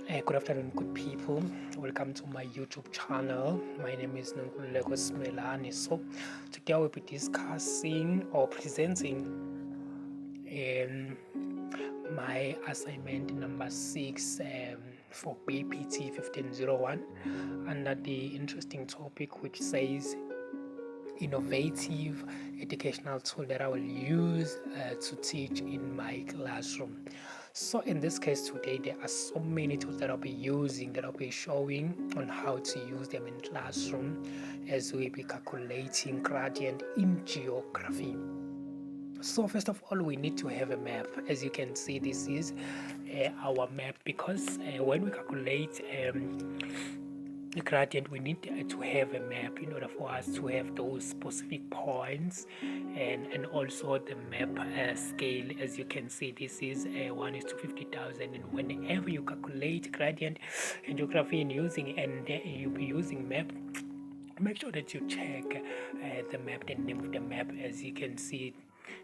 Good afternoon, good people. Welcome to my YouTube channel. My name is Nonkululeko Smelani. So, today I will be discussing or presenting my assignment number 6 for BPT 1501 under the interesting topic which says innovative educational tool that I will use to teach in my classroom. So in this case today, there are so many tools that I'll be using, that I'll be showing on how to use them in classroom as we be calculating gradient in geography. So first of all, we need to have a map. As you can see, this is our map, because when we calculate the gradient, we need to have a map in order for us to have those specific points, and also the map scale. As you can see, this is 1:50,000, and whenever you calculate gradient in geography and you'll be using map, make sure that you check the map, the name of the map. As you can see,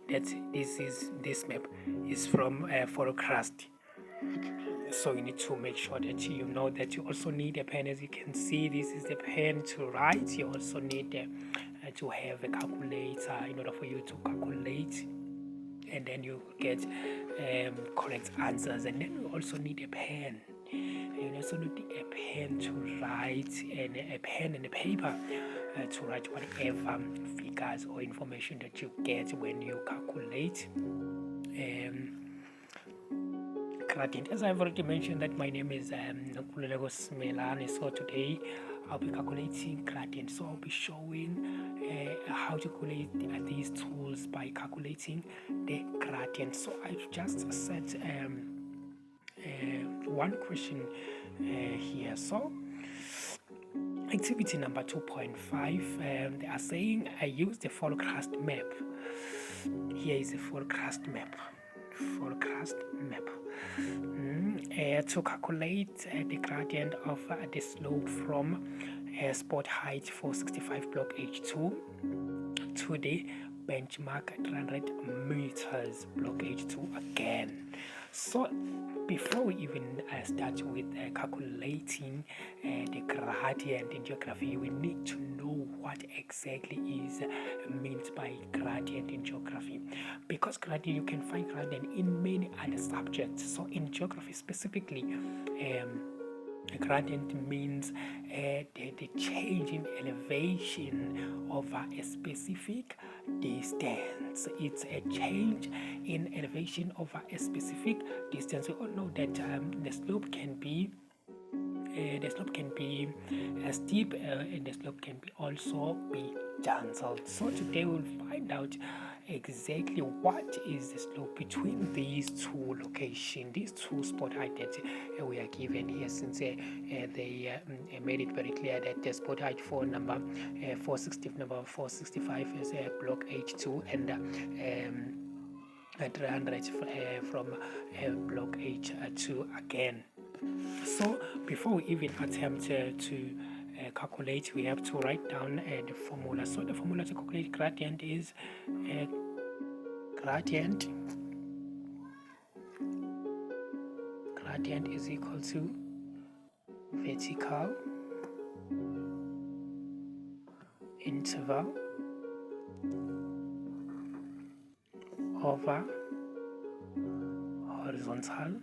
that this map is from Forecast. So you need to make sure that you know that you also need a pen. As you can see, this is the pen to write. You also need to have a calculator in order for you to calculate, and then you get correct answers. And then you also need a pen. You also need a pen to write, and a pen and a paper to write whatever figures or information that you get when you calculate gradient. As I've already mentioned, that my name is Nonkululeko Smelani. So today I'll be calculating gradient. So I'll be showing how to calculate these tools by calculating the gradient. So I've just set one question here. So activity number 2.5, they are saying I use the forecast map. Here is a forecast map. To calculate the gradient of the slope from spot height 465 block H2 to the benchmark 300 meters block H2 again. So before we even start with calculating the gradient in geography, we need to know what exactly is meant by gradient in geography, because gradient, you can find gradient in many other subjects. So in geography specifically, gradient means the change in elevation over a specific distance. It's a change in elevation over a specific distance. We all know that the slope can be steep, and the slope can also be gentle. So today we'll find out exactly what is the slope between these two locations, these two spot height that we are given here, since they made it very clear that the spot height for number 465 is block H2, and 300 from block H2 again. So before we even attempt to calculate, we have to write down the formula. So the formula to calculate gradient is gradient is equal to vertical interval over horizontal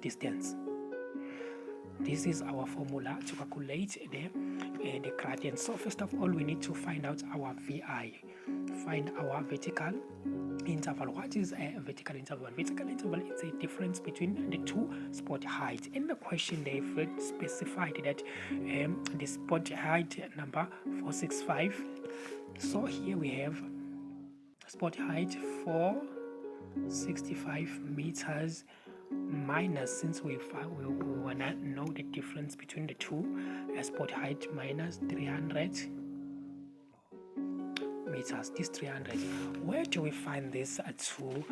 distance. This is our formula to calculate the gradient. So first of all, we need to find out our VI, find our vertical interval. What is a vertical interval? Vertical interval is a difference between the two spot heights. In the question, they've specified that the spot height number 465. So here we have spot height 465 meters minus, since we want to know the difference between the two, spot height minus 300 meters. This 300, where do we find this two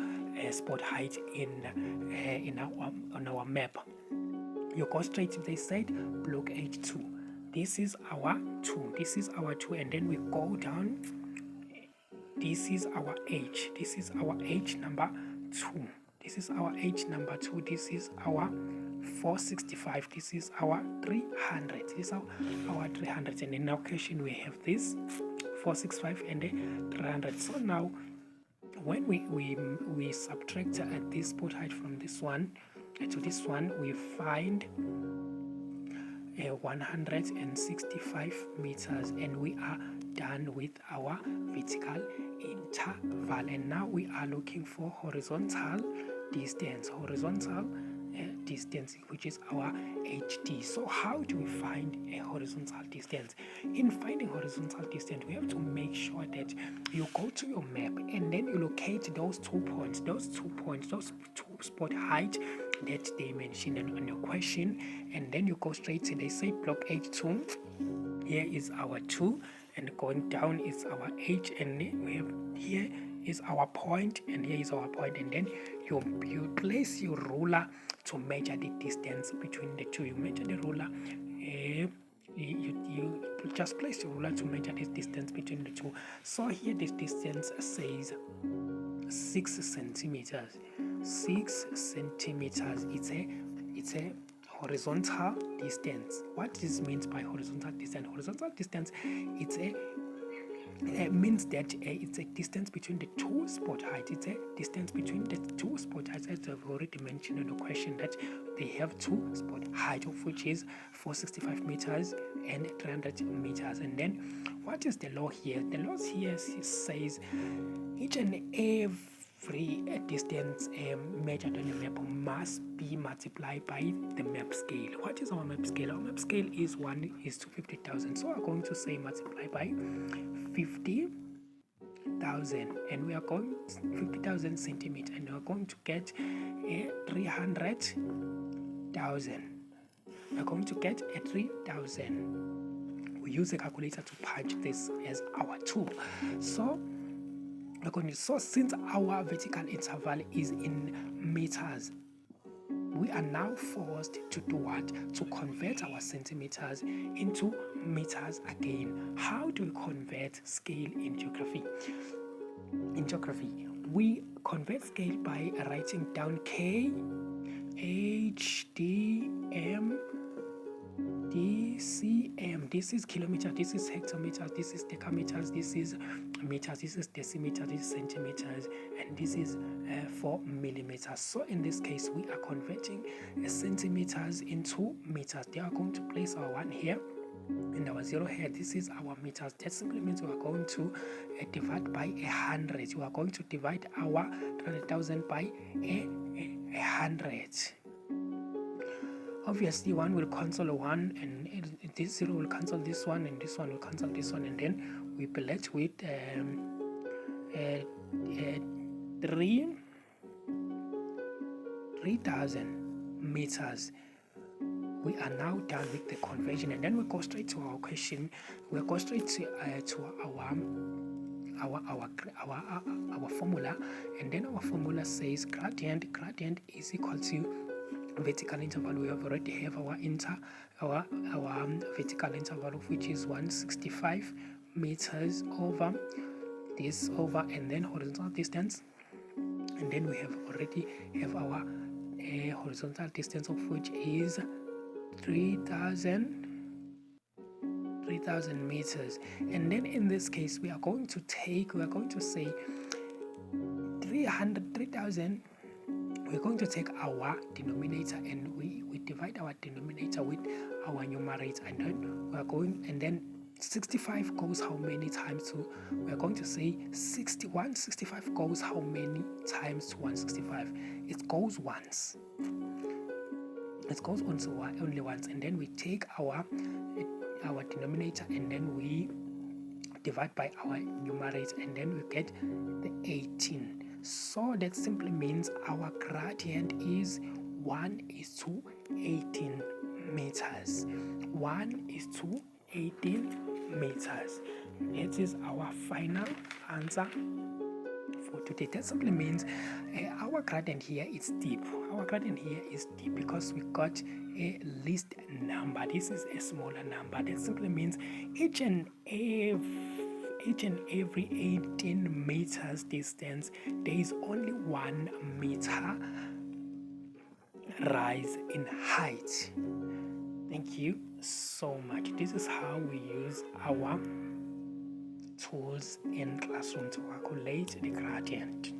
spot height on our map? You go straight to the side, block H2. This is our 2. This is our 2, and then we go down. This is our H. This is our H number 2. This is our H number 2. This is our 465. This is our 300. This is our 300. And in our question, we have this 465 and 300. So now, when we subtract this spot height from this one to this one, we find 165 meters, and we are done with our vertical interval. And now we are looking for horizontal distance, distance, which is our HD. So how do we find a horizontal distance? In finding horizontal distance, we have to make sure that you go to your map and then you locate those 2 points, those two spot height that they mentioned on your question, and then you go straight to, they say block H2, here is our 2, and going down is our H, and we have here is our point, and here is our point, and then you place your ruler to measure the distance between the two. You measure the ruler, you just place your ruler to measure this distance between the two. So here this distance says 6 centimeters. 6 centimeters. It's a horizontal distance. What this means by horizontal distance? Horizontal distance, it means that it's a distance between the two spot heights. It's a distance between the two spot heights, as I've already mentioned in the question, that they have two spot height, of which is 465 meters and 300 meters. And then what is the law here? The law here says each and every distance measured on your map must be multiplied by the map scale. What is our map scale? Our map scale is 1:50,000. So we're going to say multiply by 50,000, and we are going 50,000 centimeters, and we are going to get 300,000. We are going to get 3,000. We use a calculator to punch this as our tool. So since our vertical interval is in meters, we are now forced to do what? To convert our centimeters into meters again. How do we convert scale in geography? In geography, we convert scale by writing down K, H, D, M, DCM. This is kilometer, this is hectometer, this is decameters, this is meters, this is decimeters, this is centimeters, and this is 4 millimeters. So in this case, we are converting centimeters into meters. They are going to place our 1 here and our 0 here. This is our meters. That simply means we are going to divide by 100. We are going to divide our 300,000 by 100. Obviously, 1 will cancel 1, and this 0 will cancel this one, and this one will cancel this one, and then we be left with 3,000 meters. We are now done with the conversion, and then we go straight to our question. We go straight to our formula, and then our formula says gradient is equal to vertical interval. We have already have our vertical interval, of which is 165 meters over this over, and then horizontal distance, and then we have already have our horizontal distance, of which is 3,000 meters. And then in this case, we are going to say 3,000. We're going to take our denominator, and we divide our denominator with our numerator, and then we are going, and then 65 goes how many times to, we are going to say 165 goes how many times to 165? It goes once. It goes only once, and then we take our denominator, and then we divide by our numerator, and then we get the 18. So that simply means our gradient is 1:18 meters. 1:18 meters. It is our final answer for today. That simply means our gradient here is steep. Our gradient here is steep because we got a least number. This is a smaller number. That simply means each and each and every 18 meters distance, there is only 1 meter rise in height. Thank you so much. This is how we use our tools in classroom to calculate the gradient.